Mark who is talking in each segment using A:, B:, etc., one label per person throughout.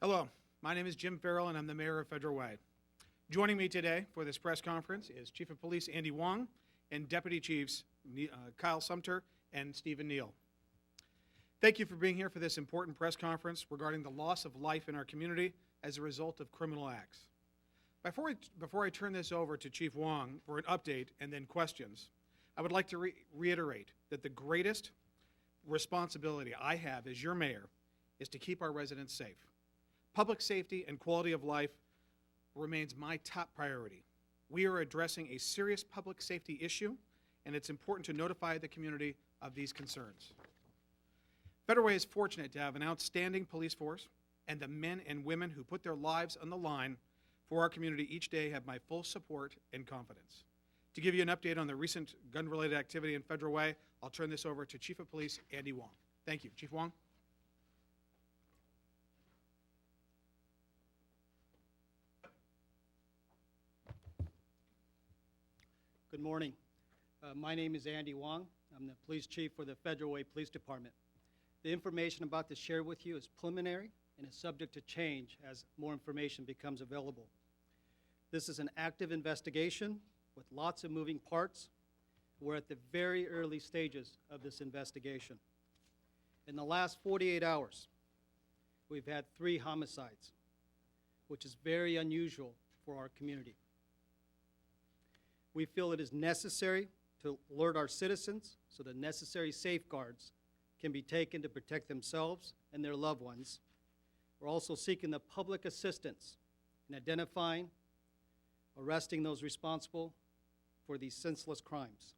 A: Hello, my name is Jim Farrell, and I'm the mayor of Federal Way. Joining me today for this press conference is Chief of Police Andy Wong and Deputy Chiefs Kyle Sumter and Stephen Neal. Thank you for being here for this important press conference regarding the loss of life in our community as a result of criminal acts. Before I turn this over to Chief Wong for an update and then questions, I would like to reiterate that the greatest responsibility I have as your mayor is to keep our residents safe. Public safety and quality of life remains my top priority. We are addressing a serious public safety issue, and it's important to notify the community of these concerns. Federal Way is fortunate to have an outstanding police force, and the men and women who put their lives on the line for our community each day have my full support and confidence. To give you an update on the recent gun-related activity in Federal Way, I'll turn this over to Chief of Police Andy Wong. Thank you. Chief Wong.
B: Good morning. My name is Andy Wong. I'm the police chief for the Federal Way Police Department. The information I'm about to share with you is preliminary and is subject to change as more information becomes available. This is an active investigation with lots of moving parts. We're at the very early stages of this investigation. In the last 48 hours, we've had 3 homicides, which is very unusual for our community. We feel it is necessary to alert our citizens so the necessary safeguards can be taken to protect themselves and their loved ones. We're also seeking the public assistance in identifying, arresting those responsible for these senseless crimes.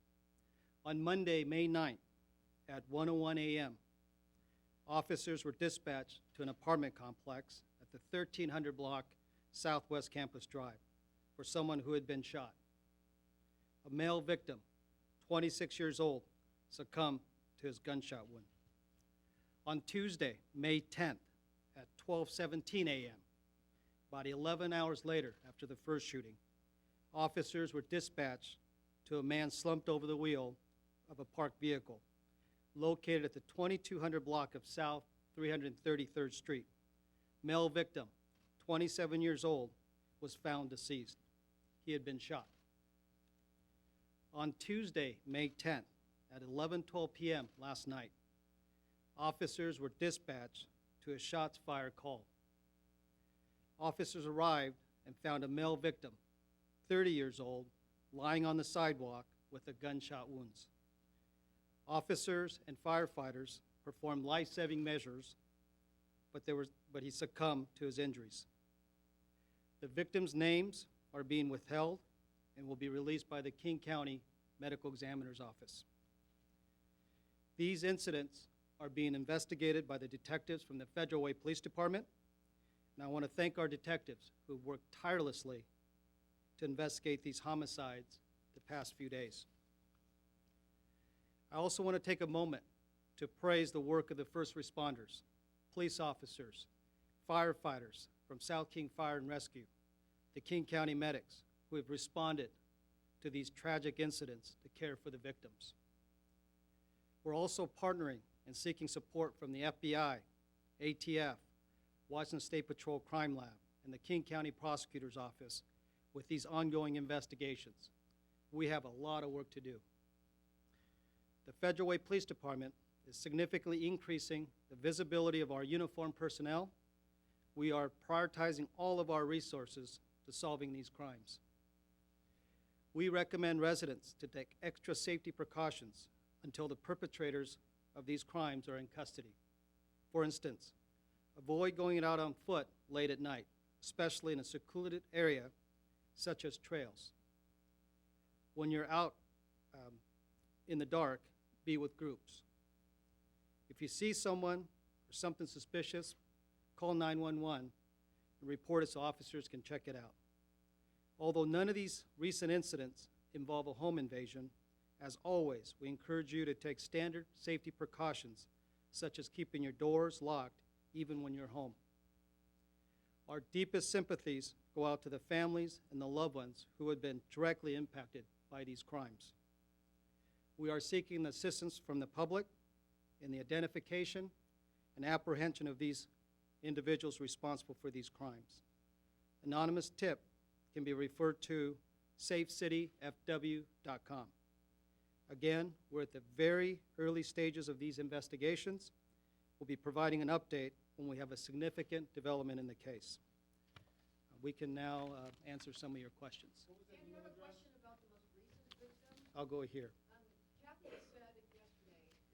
B: On Monday, May 9th, at 1:01 a.m., officers were dispatched to an apartment complex at the 1300 block Southwest Campus Drive for someone who had been shot. A male victim, 26 years old, succumbed to his gunshot wound. On Tuesday, May 10th, at 12:17 a.m., about 11 hours later after the first shooting, officers were dispatched to a man slumped over the wheel of a parked vehicle located at the 2200 block of South 333rd Street. Male victim, 27 years old, was found deceased. He had been shot. On Tuesday, May 10th, at 11:12 p.m. last night, officers were dispatched to a shots fired call. Officers arrived and found a male victim, 30 years old, lying on the sidewalk with gunshot wounds. Officers and firefighters performed life-saving measures, but he succumbed to his injuries. The victims' names are being withheld and will be released by the King County Medical Examiner's Office. These incidents are being investigated by the detectives from the Federal Way Police Department, and I want to thank our detectives who have worked tirelessly to investigate these homicides the past few days. I also want to take a moment to praise the work of the first responders, police officers, firefighters from South King Fire and Rescue, the King County medics who have responded to these tragic incidents to care for the victims. We're also partnering and seeking support from the FBI, ATF, Washington State Patrol Crime Lab, and the King County Prosecutor's Office with these ongoing investigations. We have a lot of work to do. The Federal Way Police Department is significantly increasing the visibility of our uniformed personnel. We are prioritizing all of our resources to solving these crimes. We recommend residents to take extra safety precautions until the perpetrators of these crimes are in custody. For instance, avoid going out on foot late at night, especially in a secluded area such as trails. When you're out in the dark, be with groups. If you see someone or something suspicious, call 911 and report it so officers can check it out. Although none of these recent incidents involve a home invasion, as always, we encourage you to take standard safety precautions, such as keeping your doors locked even when you're home. Our deepest sympathies go out to the families and the loved ones who have been directly impacted by these crimes. We are seeking assistance from the public in the identification and apprehension of these individuals responsible for these crimes. Anonymous tip can be referred to safecityfw.com. Again, we're at the very early stages of these investigations. We'll be providing an update when we have a significant development in the case. We can now answer some of your questions.
C: And you have a question about the most recent victim?
B: I'll go here.
C: Kathy said yesterday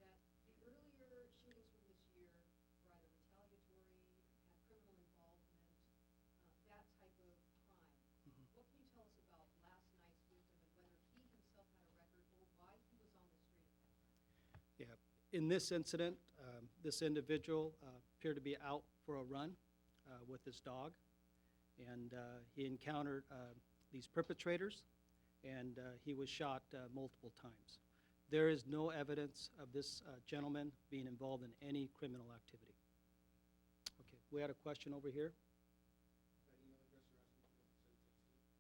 C: that the earlier shootings from this year were either retaliatory, had criminal involvement, that type of crime. What can you tell us about last night's victim and whether he himself had a record or why he was on the street at that time?
B: Yeah. In this incident, this individual appeared to be out for a run with his dog, and he encountered these perpetrators, and he was shot multiple times. There is no evidence of this gentleman being involved in any criminal activity. Okay, we had a question over here.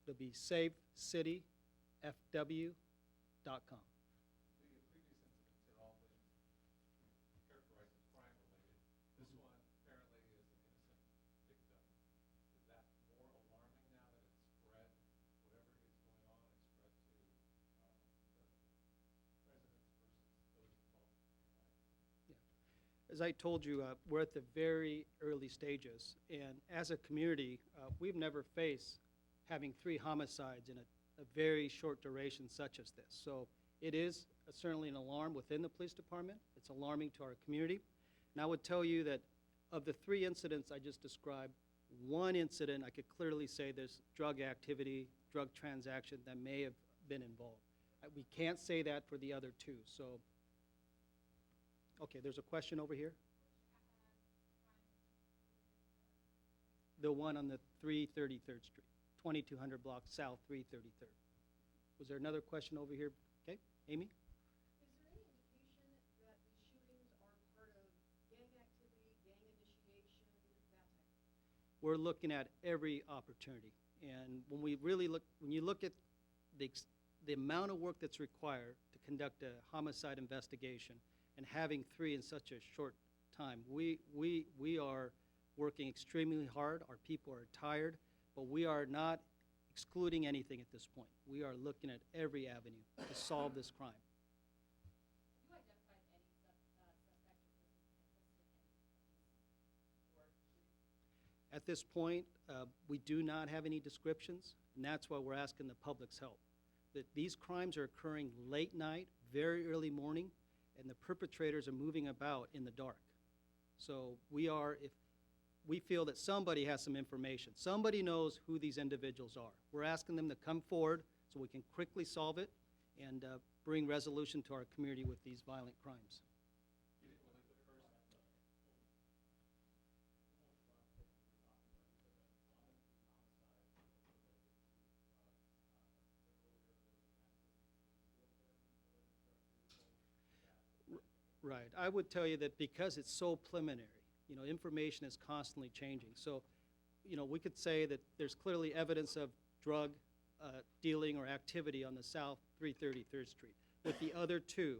B: It'll be safecityfw.com. As I told you, we're at the very early stages, and as a community, we've never faced having 3 homicides in a very short duration such as this. So it is certainly an alarm within the police department. It's alarming to our community. And I would tell you that of the 3 incidents I just described, 1 incident I could clearly say there's drug activity, drug transaction that may have been involved. We can't say that for the other 2, so. Okay, there's a question over here. The one on the 333rd Street, 2200 block south, 333rd. Was there another question over here? Okay, Amy?
C: Is there any indication that these shootings are part of gang activity, gang initiation, that type of thing?
B: We're looking at every opportunity. And when we really look, when you look at the amount of work that's required to conduct a homicide investigation and having 3 in such a short time, we are working extremely hard. Our people are tired, but we are not excluding anything at this point. We are looking at every avenue to solve this crime.
D: Have you identified any suspect or person interested in any of these?
B: At this point, we do not have any descriptions, and that's why we're asking the public's help. That these crimes are occurring late night, very early morning, and the perpetrators are moving about in the dark. So if we feel that somebody has some information, somebody knows who these individuals are, we're asking them to come forward so we can quickly solve it and bring resolution to our community with these violent crimes. Right. I would tell you that because it's so preliminary, information is constantly changing. So, we could say that there's clearly evidence of drug dealing or activity on the South 333rd Street. With the other 2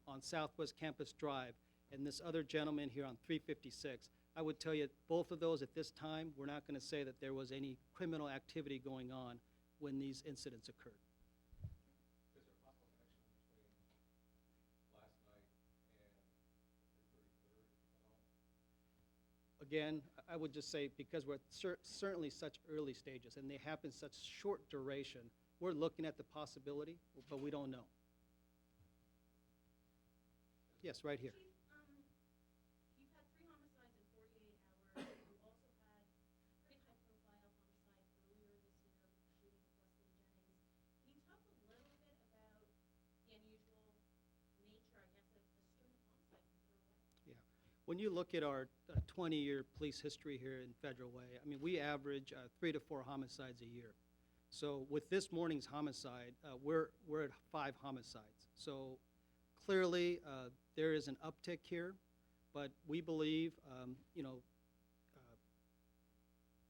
B: on Southwest Campus Drive and this other gentleman here on 356, I would tell you both of those at this time, we're not going to say that there was any criminal activity going on when these incidents occurred. Again, I would just say because we're at certainly such early stages and they happen such short duration, we're looking at the possibility, but we don't know. Yes, right here.
D: Chief, you've had 3 homicides in 48 hours. You also had a pretty high-profile homicide earlier this year, shooting of Wesley Jennings. Can you talk a little bit about the unusual nature, I guess, of a string of homicides in Federal Way?
B: Yeah. When you look at our 20-year police history here in Federal Way, I mean, we average 3 to 4 homicides a year. So with this morning's homicide, we're at 5 homicides. So clearly, there is an uptick here, but we believe,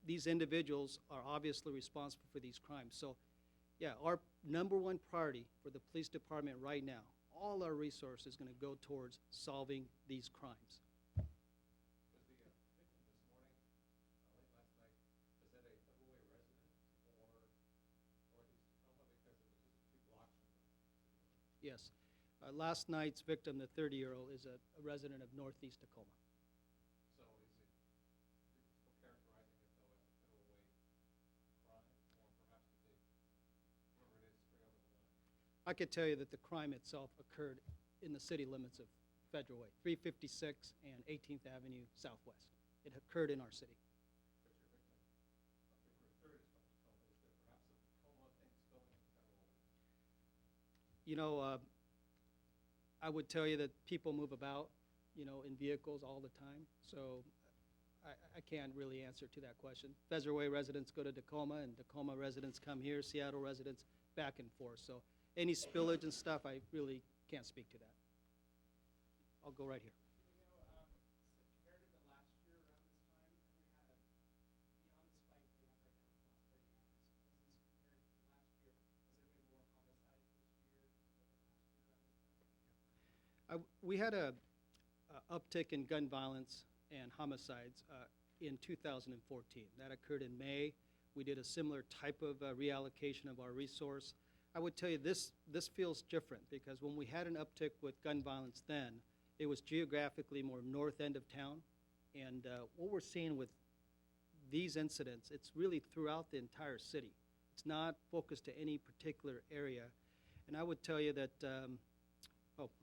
B: these individuals are obviously responsible for these crimes. So, yeah, our number 1 priority for the police department right now, all our resources is going to go towards solving these crimes.
E: Was the victim this morning
B: yes. Last night's victim, the 30-year-old, is a resident of Northeast Tacoma.
E: So is it, you're still characterizing it though as a federal way crime, or perhaps did they, whoever it is, stray over the line?
B: I could tell you that the crime itself occurred in the city limits of Federal Way, 356 and 18th Avenue Southwest. It occurred in our city.
E: But your victim, a victim of 30 is from Tacoma, is there perhaps a Tacoma thing spilling into federal way?
B: You know, I would tell you that people move about, in vehicles all the time, so I can't really answer to that question. Federal Way residents go to Tacoma, and Tacoma residents come here, Seattle residents back and forth. So any spillage and stuff, I really can't speak to that. I'll go right here.
F: Compared to the last year around this time, we had a beyond the spike we have right now in the last 30 years. As this compared to last year, has there been more homicides this year than last year around this time?
B: We had a uptick in gun violence and homicides in 2014. That occurred in May. We did a similar type of reallocation of our resource. I would tell you this feels different because when we had an uptick with gun violence then, it was geographically more north end of town. And what we're seeing with these incidents, it's really throughout the entire city. It's not focused to any particular area. And I would tell you that,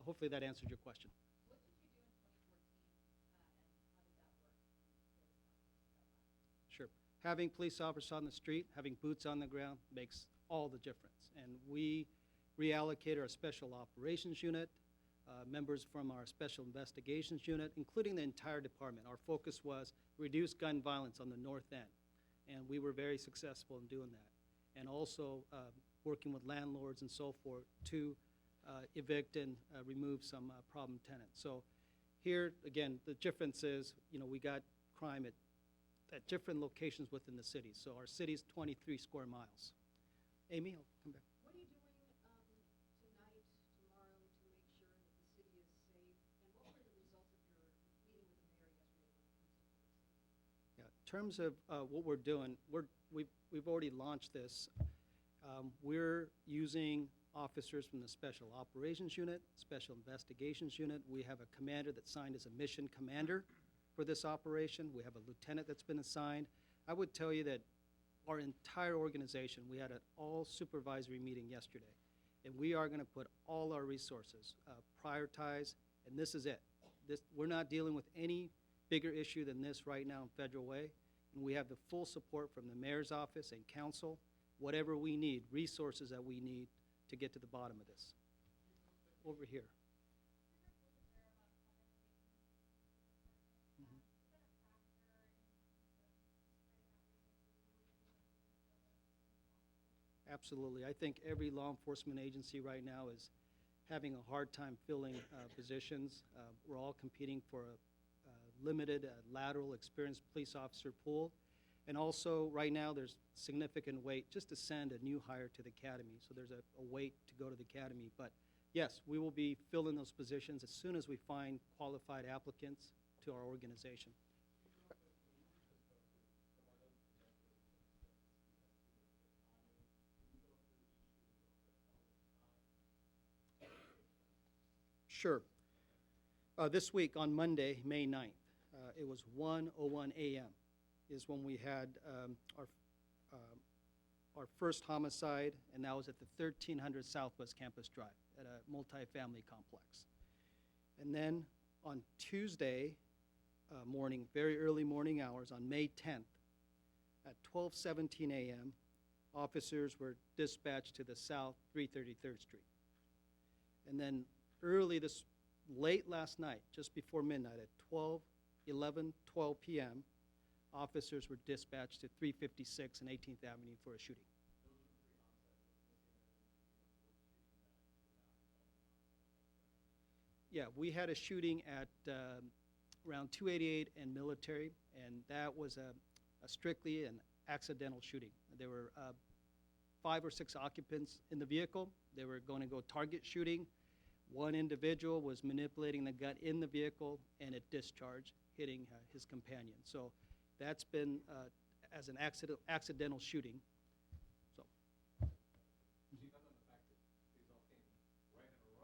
B: hopefully that answered your question.
D: What did you do in 2014, and how did that work?
B: Sure. Having police officers on the street, having boots on the ground makes all the difference. And we reallocated our special operations unit, members from our special investigations unit, including the entire department. Our focus was reduce gun violence on the north end. And we were very successful in doing that. And also working with landlords and so forth to evict and remove some problem tenants. So here, again, the difference is, we got crime at different locations within the city. So our city's 23 square miles. Amy, I'll come back.
C: What are you doing tonight, tomorrow, to make sure that the city is safe? And what were the results of your meeting with the mayor yesterday when it comes to public safety?
B: Yeah, in terms of what we're doing, we've already launched this. We're using officers from the Special Operations Unit, Special Investigations Unit. We have a commander that's signed as a mission commander for this operation. We have a lieutenant that's been assigned. I would tell you that our entire organization, we had an all-supervisory meeting yesterday, and we are going to put all our resources, prioritize, and this is it. We're not dealing with any bigger issue than this right now in Federal Way, and we have the full support from the mayor's office and council, whatever we need, resources that we need to get to the bottom of this. Over here. Absolutely. I think every law enforcement agency right now is having a hard time filling positions. We're all competing for a limited lateral experienced police officer pool. And also, right now, there's significant wait just to send a new hire to the academy. So there's a wait to go to the academy. But yes, we will be filling those positions as soon as we find qualified applicants to our organization. Sure. This week on Monday, May 9th, it was 1:01 a.m. is when we had our first homicide, and that was at the 1300 Southwest Campus Drive at a multifamily complex. And then on Tuesday morning, very early morning hours, on May 10th, at 12:17 a.m., officers were dispatched to the South 333rd Street. And then late last night, just before midnight, at 12 p.m., officers were dispatched to 356 and 18th Avenue for a shooting. Yeah, we had a shooting at around 288 and Military, and that was a strictly an accidental shooting. There were 5 or 6 occupants in the vehicle. They were going to go target shooting. One individual was manipulating the gun in the vehicle, and it discharged, hitting his companion. So that's been as an accidental shooting. So.
E: So you got on the fact that these all came right in a row,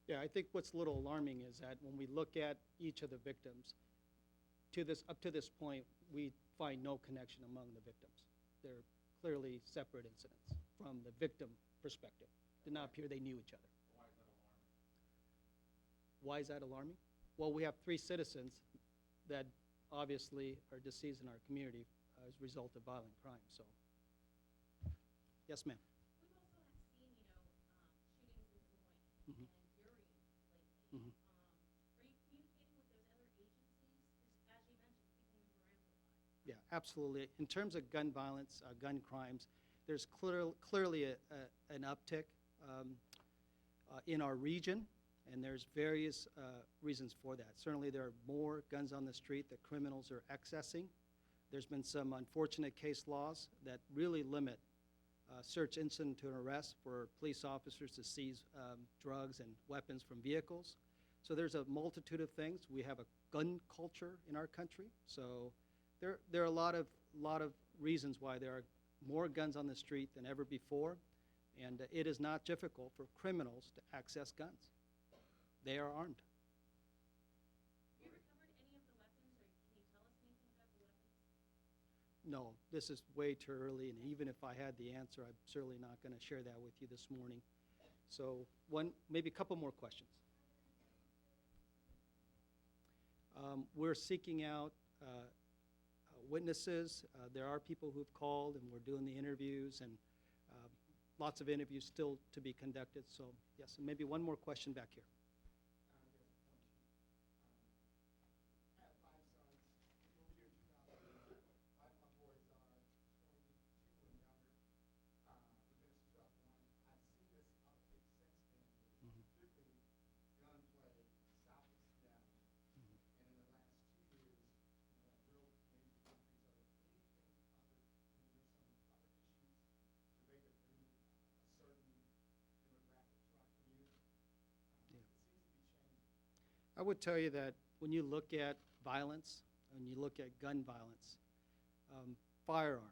B: Yeah, I think what's a little alarming is that when we look at each of the victims, up to this point, we find no connection among the victims. They're clearly separate incidents from the victim perspective. Did not appear they knew each other. Why is that alarming? Well, we have 3 citizens that obviously are deceased in our community as a result of violent crime, so. Yes, ma'am.
D: We've also seen, shootings in Des Moines
B: Mhm.
D: and Burien
B: Mhm.
D: lately. Are you communicating with those other agencies? Because as you mentioned, people move around a lot.
B: Yeah, absolutely. In terms of gun violence, gun crimes, there's clearly an uptick in our region, and there's various reasons for that. Certainly, there are more guns on the street that criminals are accessing. There's been some unfortunate case laws that really limit search incident to an arrest for police officers to seize drugs and weapons from vehicles. So there's a multitude of things. We have a gun culture in our country, so there are a lot of reasons why there are more guns on the street than ever before, and it is not difficult for criminals to access guns. They are armed.
D: Have you recovered any of the weapons, or can you tell us anything about the weapons?
B: No, this is way too early, and even if I had the answer, I'm certainly not going to share that with you this morning. So maybe a couple more questions. We're seeking out witnesses. There are people who've called, and we're doing the interviews, and lots of interviews still to be conducted. So yes, and maybe one more question back here.
F: I have 5 sons. We moved here in 2001. 5 of my boys are 22 and younger. We've been in 2001. I've seen this uptick since then, particularly gunplay south of Seattle. And in the last 2 years, real major increase. Are there anything other, there's some other issues related to a certain demographic to our community?
B: Yeah.
F: It seems to be changing.
B: I would tell you that when you look at violence, when you look at gun violence, firearm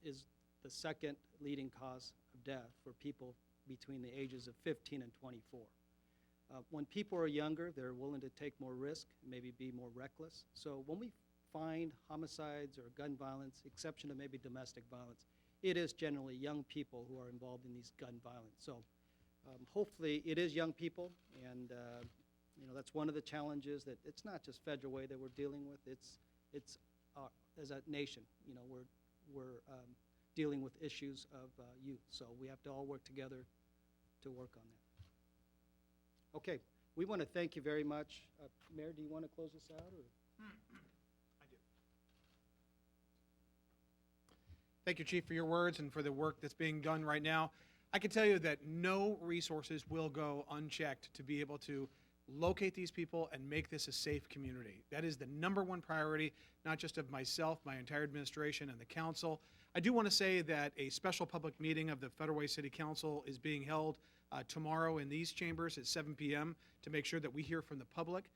B: is the second leading cause of death for people between the ages of 15 and 24. When people are younger, they're willing to take more risk, maybe be more reckless. So when we find homicides or gun violence, exception to maybe domestic violence, it is generally young people who are involved in these gun violence. So hopefully it is young people, and that's one of the challenges, that it's not just Federal Way that we're dealing with. It's as a nation, we're dealing with issues of youth. So we have to all work together to work on that. Okay, we want to thank you very much. Mayor, do you want to close this out, or?
A: I do. Thank you, Chief, for your words and for the work that's being done right now. I can tell you that no resources will go unchecked to be able to locate these people and make this a safe community. That is the #1 priority, not just of myself, my entire administration, and the council. I do want to say that a special public meeting of the Federal Way City Council is being held tomorrow in these chambers at 7 p.m. to make sure that we hear from the public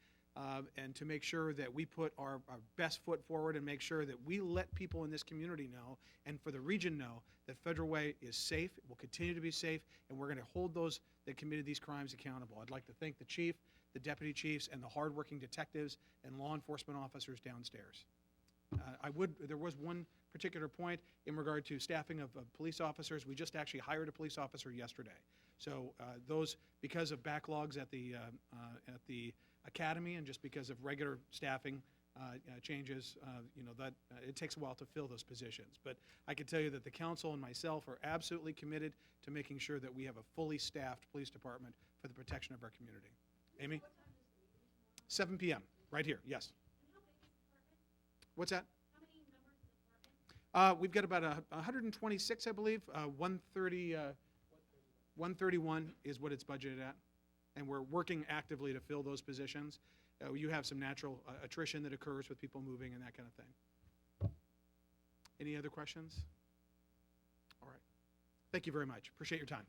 A: and to make sure that we put our best foot forward and make sure that we let people in this community know, and for the region know, that Federal Way is safe, it will continue to be safe, and we're going to hold those that committed these crimes accountable. I'd like to thank the chief, the deputy chiefs, and the hardworking detectives and law enforcement officers downstairs. There was one particular point in regard to staffing of police officers. We just actually hired a police officer yesterday. So those, because of backlogs at the academy and just because of regular staffing changes, it takes a while to fill those positions. But I can tell you that the council and myself are absolutely committed to making sure that we have a fully staffed police department for the protection of our community. Amy? 7 p.m., right here, yes.
D: And how big is the department?
A: What's that?
D: How many members of the department?
A: We've got about 126, I believe. 131 is what it's budgeted at, and we're working actively to fill those positions. You have some natural attrition that occurs with people moving and that kind of thing. Any other questions? All right. Thank you very much. Appreciate your time.